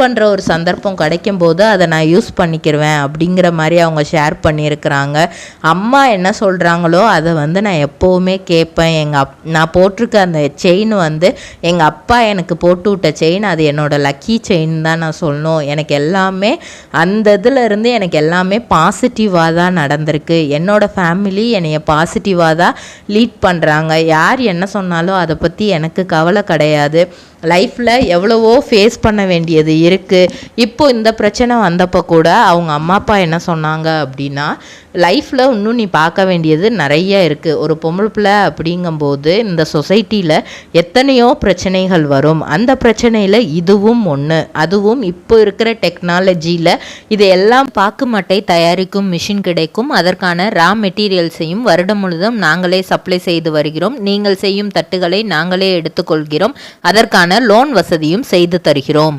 பண்ணுற ஒரு சந்தர்ப்பம் கிடைக்கும் போது அதை நான் யூஸ் பண்ணிக்கிடுவேன் அப்படிங்கிற மாதிரி அவங்க ஷேர் பண்ணியிருக்கிறாங்க. அம்மா என்ன சொல்கிறாங்களோ அதை வந்து நான் எப்போவுமே கேட்பேன். நான் போட்டிருக்க அந்த செயின் வந்து எங்கள் அப்பா எனக்கு போட்டு விட்ட செயின், அது என்னோடய லக்கி செயின் தான் நான் சொல்லணும். எனக்கு எல்லாமே அந்த இதில் எனக்கு எல்லாமே பாசிட்டிவாக தான் நடந்திருக்கு. என்னோடய ஃபேமிலி என்னைய பாசிட்டிவாக தான் லீட் பண்ணுறாங்க. யார் என்ன சொன்னாலும் அதை பற்றி எனக்கு கவலை கிடையாது. லைஃப்பில் எவ்வளவோ ஃபேஸ் பண்ண வேண்டியது இருக்குது. இப்போது இந்த பிரச்சனை வந்தப்போ கூட அவங்க அம்மா அப்பா என்ன சொன்னாங்க அப்படின்னா, லைஃப்பில் இன்னும் நீ பார்க்க வேண்டியது நிறைய இருக்குது. ஒரு பொம்பளை பிள்ளை அப்படிங்கும்போது இந்த சொசைட்டியில் எத்தனையோ பிரச்சனைகள் வரும். அந்த பிரச்சனையில் இதுவும் ஒன்று. அதுவும் இப்போ இருக்கிற டெக்னாலஜியில் இதையெல்லாம் பாக்கு மட்டை தயாரிக்கும் மிஷின் கிடைக்கும். அதற்கான ரா மெட்டீரியல்ஸையும் வருடம் முழுதும் நாங்களே சப்ளை செய்து வருகிறோம். நீங்கள் செய்யும் தட்டுகளை நாங்களே எடுத்துக்கொள்கிறோம். அதற்கான லோன் வசதியும் செய்து தருகிறோம்.